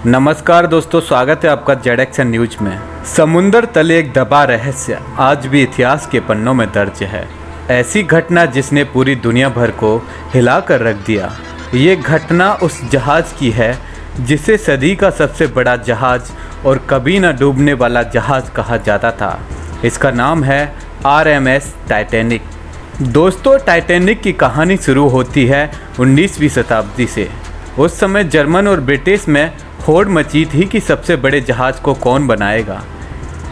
नमस्कार दोस्तों, स्वागत है आपका जेडएक्शन न्यूज में। समुंदर तले एक दबा रहस्य आज भी इतिहास के पन्नों में दर्ज है। ऐसी घटना जिसने पूरी दुनिया भर को हिलाकर रख दिया। ये घटना उस जहाज की है जिसे सदी का सबसे बड़ा जहाज और कभी न डूबने वाला जहाज कहा जाता था। इसका नाम है आरएमएस टाइटैनिक। दोस्तों, टाइटैनिक की कहानी शुरू होती है 19वीं शताब्दी से। उस समय जर्मन और ब्रिटिश में होड़ मची थी कि सबसे बड़े जहाज़ को कौन बनाएगा।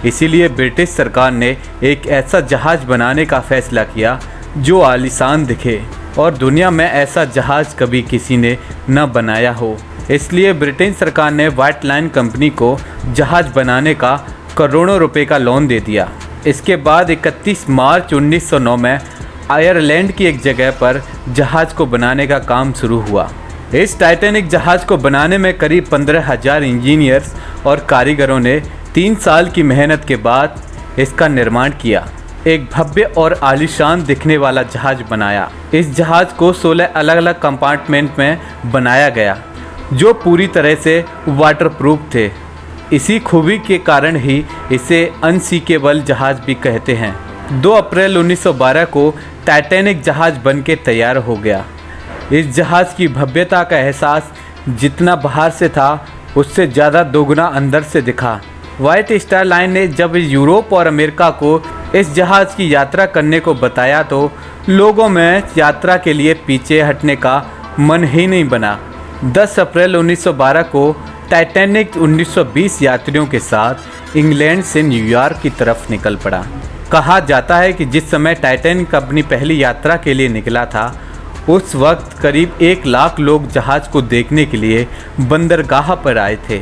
इसीलिए ब्रिटिश सरकार ने एक ऐसा जहाज़ बनाने का फैसला किया जो आलीशान दिखे और दुनिया में ऐसा जहाज़ कभी किसी ने न बनाया हो। इसलिए ब्रिटेन सरकार ने व्हाइट लाइन कंपनी को जहाज़ बनाने का करोड़ों रुपए का लोन दे दिया। इसके बाद 31 मार्च 1909 में आयरलैंड की एक जगह पर जहाज़ को बनाने का काम शुरू हुआ। इस टाइटैनिक जहाज़ को बनाने में करीब 15,000 इंजीनियर्स और कारीगरों ने 3 साल की मेहनत के बाद इसका निर्माण किया। एक भव्य और आलीशान दिखने वाला जहाज़ बनाया। इस जहाज़ को 16 अलग अलग कंपार्टमेंट में बनाया गया जो पूरी तरह से वाटरप्रूफ थे। इसी खूबी के कारण ही इसे अनसिंकेबल जहाज़ भी कहते हैं। 2 अप्रैल 1912 को टाइटैनिक जहाज़ बन के तैयार हो गया। इस जहाज़ की भव्यता का एहसास जितना बाहर से था उससे ज़्यादा दोगुना अंदर से दिखा। व्हाइट स्टार लाइन ने जब यूरोप और अमेरिका को इस जहाज़ की यात्रा करने को बताया तो लोगों में यात्रा के लिए पीछे हटने का मन ही नहीं बना। 10 अप्रैल 1912 को टाइटैनिक 1920 यात्रियों के साथ इंग्लैंड से न्यूयॉर्क की तरफ निकल पड़ा। कहा जाता है कि जिस समय टाइटैनिक अपनी पहली यात्रा के लिए निकला था उस वक्त करीब 1 लाख लोग जहाज़ को देखने के लिए बंदरगाह पर आए थे।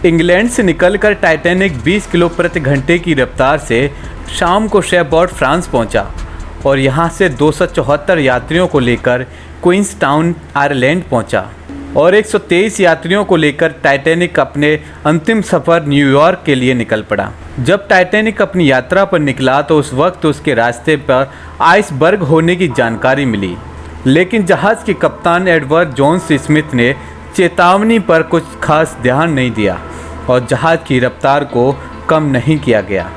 इंग्लैंड से निकलकर टाइटैनिक 20 किलो प्रति घंटे की रफ्तार से शाम को शेफबोर्ड फ्रांस पहुंचा और यहां से 274 यात्रियों को लेकर क्वींसटाउन आयरलैंड पहुंचा और 123 यात्रियों को लेकर टाइटैनिक अपने अंतिम सफ़र न्यूयॉर्क के लिए निकल पड़ा। जब टाइटैनिक अपनी यात्रा पर निकला तो उस वक्त उसके रास्ते पर आइसबर्ग होने की जानकारी मिली, लेकिन जहाज़ के कप्तान एडवर्ड जोन्स स्मिथ ने चेतावनी पर कुछ खास ध्यान नहीं दिया और जहाज़ की रफ्तार को कम नहीं किया गया,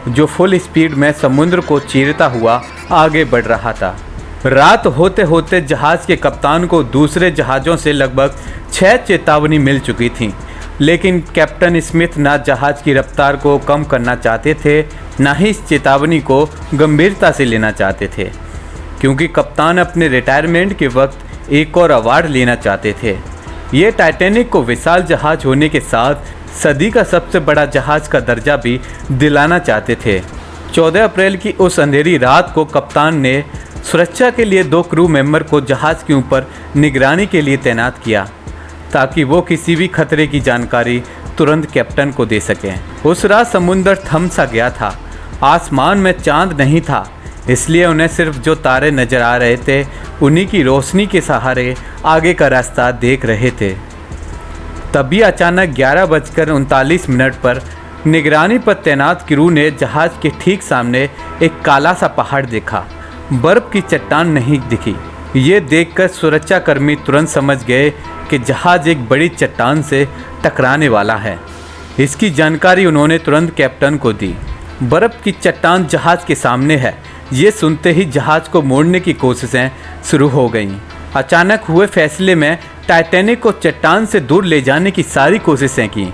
जो फुल स्पीड में समुद्र को चीरता हुआ आगे बढ़ रहा था। रात होते होते जहाज़ के कप्तान को दूसरे जहाज़ों से लगभग 6 चेतावनी मिल चुकी थी, लेकिन कैप्टन स्मिथ ना जहाज़ की रफ्तार को कम करना चाहते थे, ना ही इस चेतावनी को गंभीरता से लेना चाहते थे, क्योंकि कप्तान अपने रिटायरमेंट के वक्त एक और अवार्ड लेना चाहते थे। ये टाइटैनिक को विशाल जहाज़ होने के साथ सदी का सबसे बड़ा जहाज़ का दर्जा भी दिलाना चाहते थे। 14 अप्रैल की उस अंधेरी रात को कप्तान ने सुरक्षा के लिए 2 क्रू मेंबर को जहाज़ के ऊपर निगरानी के लिए तैनात किया ताकि वो किसी भी खतरे की जानकारी तुरंत कैप्टन को दे सकें। उस रात समुद्र थम सा गया था। आसमान में चांद नहीं था, इसलिए उन्हें सिर्फ जो तारे नज़र आ रहे थे उन्हीं की रोशनी के सहारे आगे का रास्ता देख रहे थे। तभी अचानक 11:39 पर निगरानी पर तैनात क्रू ने जहाज़ के ठीक सामने एक काला सा पहाड़ देखा। बर्फ़ की चट्टान नहीं दिखी। ये देखकर सुरक्षाकर्मी तुरंत समझ गए कि जहाज़ एक बड़ी चट्टान से टकराने वाला है। इसकी जानकारी उन्होंने तुरंत कैप्टन को दी। बर्फ़ की चट्टान जहाज़ के सामने है। ये सुनते ही जहाज़ को मोड़ने की कोशिशें शुरू हो गईं। अचानक हुए फैसले में टाइटैनिक को चट्टान से दूर ले जाने की सारी कोशिशें की,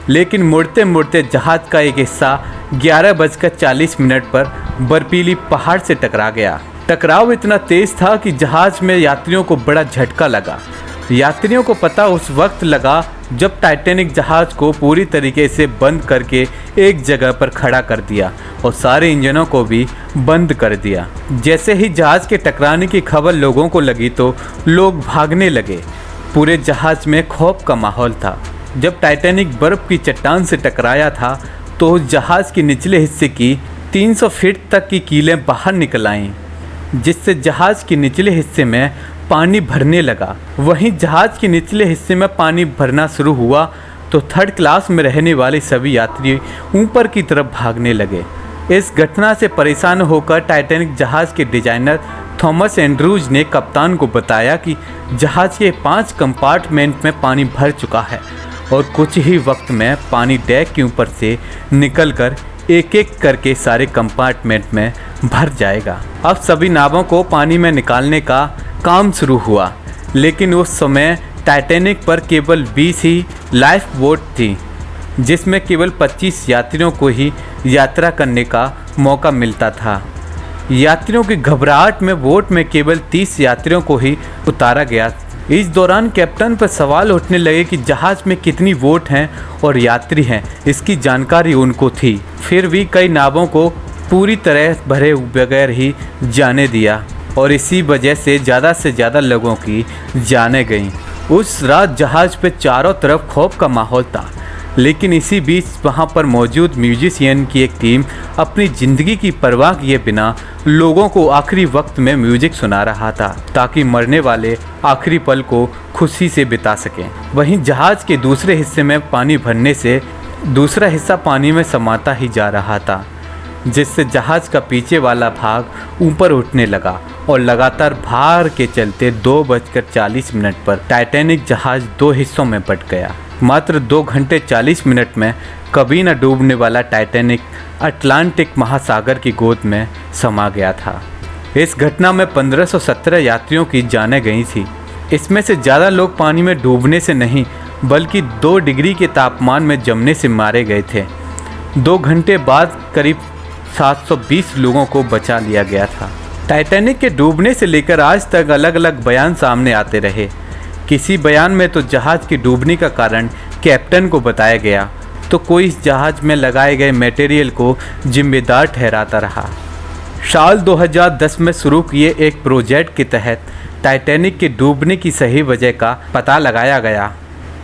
लेकिन मुड़ते मुड़ते जहाज़ का एक हिस्सा 11:40 पर बर्फीली पहाड़ से टकरा गया। टकराव इतना तेज था कि जहाज़ में यात्रियों को बड़ा झटका लगा। यात्रियों को पता उस वक्त लगा जब टाइटैनिक जहाज़ को पूरी तरीके से बंद करके एक जगह पर खड़ा कर दिया और सारे इंजनों को भी बंद कर दिया। जैसे ही जहाज़ के टकराने की खबर लोगों को लगी तो लोग भागने लगे। पूरे जहाज़ में खौफ का माहौल था। जब टाइटैनिक बर्फ़ की चट्टान से टकराया था तो जहाज़ के निचले हिस्से की 300 फीट तक की कीलें बाहर निकल आईं, जिससे जहाज़ के निचले हिस्से में पानी भरने लगा। वहीं जहाज़ के निचले हिस्से में पानी भरना शुरू हुआ तो 3rd क्लास में रहने वाले सभी यात्री ऊपर की तरफ भागने लगे। इस घटना से परेशान होकर टाइटैनिक जहाज़ के डिजाइनर थॉमस एंड्रूज ने कप्तान को बताया कि जहाज़ के 5 कंपार्टमेंट में पानी भर चुका है और कुछ ही वक्त में पानी डेक के ऊपर से निकलकर एक एक करके सारे कंपार्टमेंट में भर जाएगा। अब सभी नावों को पानी में निकालने का काम शुरू हुआ, लेकिन उस समय टाइटैनिक पर केवल 20 ही लाइफ बोट थी, जिसमें केवल 25 यात्रियों को ही यात्रा करने का मौका मिलता था। यात्रियों की घबराहट में बोट में केवल 30 यात्रियों को ही उतारा गया। इस दौरान कैप्टन पर सवाल उठने लगे कि जहाज़ में कितनी बोट हैं और यात्री हैं, इसकी जानकारी उनको थी। फिर भी कई नावों को पूरी तरह भरे बगैर ही जाने दिया और इसी वजह से ज़्यादा लोगों की जानें गईं। उस रात जहाज़ पे चारों तरफ खौफ का माहौल था, लेकिन इसी बीच वहाँ पर मौजूद म्यूजिशियन की एक टीम अपनी ज़िंदगी की परवाह किए बिना लोगों को आखिरी वक्त में म्यूजिक सुना रहा था, ताकि मरने वाले आखिरी पल को खुशी से बिता सकें। वहीं जहाज़ के दूसरे हिस्से में पानी भरने से दूसरा हिस्सा पानी में समाता ही जा रहा था, जिससे जहाज़ का पीछे वाला भाग ऊपर उठने लगा और लगातार भार के चलते 2:40 पर टाइटैनिक जहाज़ 2 हिस्सों में बंट गया। मात्र 2 घंटे 40 मिनट में कभी न डूबने वाला टाइटैनिक अटलांटिक महासागर की गोद में समा गया था। इस घटना में 1517 यात्रियों की जानें गई थी। इसमें से ज़्यादा लोग पानी में डूबने से नहीं, बल्कि 2 डिग्री के तापमान में जमने से मारे गए थे। 2 घंटे बाद करीब 720 लोगों को बचा लिया गया था। टाइटैनिक के डूबने से लेकर आज तक अलग अलग बयान सामने आते रहे। किसी बयान में तो जहाज़ के डूबने का कारण कैप्टन को बताया गया, तो कोई इस जहाज़ में लगाए गए मटेरियल को जिम्मेदार ठहराता रहा। साल 2010 में शुरू किए एक प्रोजेक्ट के तहत टाइटैनिक के डूबने की सही वजह का पता लगाया गया,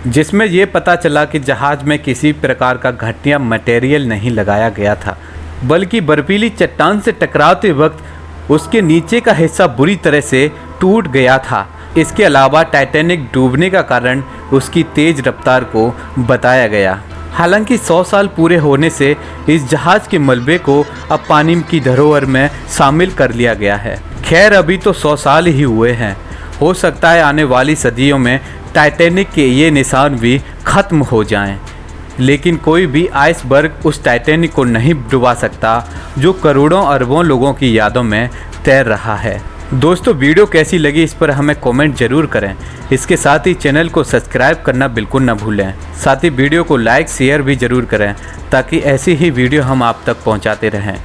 जिसमें ये पता चला कि जहाज़ में किसी प्रकार का घटिया मटेरियल नहीं लगाया गया था, बल्कि बर्फीली चट्टान से टकराते वक्त उसके नीचे का हिस्सा बुरी तरह से टूट गया था। इसके अलावा टाइटैनिक डूबने का कारण उसकी तेज़ रफ्तार को बताया गया। हालांकि 100 साल पूरे होने से इस जहाज़ के मलबे को अब पानी की धरोहर में शामिल कर लिया गया है। खैर, अभी तो 100 साल ही हुए हैं, हो सकता है आने वाली सदियों में टाइटैनिक के ये निशान भी ख़त्म हो जाएं। लेकिन कोई भी आइसबर्ग उस टाइटैनिक को नहीं डुबा सकता जो करोड़ों अरबों लोगों की यादों में तैर रहा है। दोस्तों, वीडियो कैसी लगी इस पर हमें कमेंट जरूर करें। इसके साथ ही चैनल को सब्सक्राइब करना बिल्कुल ना भूलें। साथ ही वीडियो को लाइक शेयर भी ज़रूर करें, ताकि ऐसी ही वीडियो हम आप तक पहुंचाते रहें।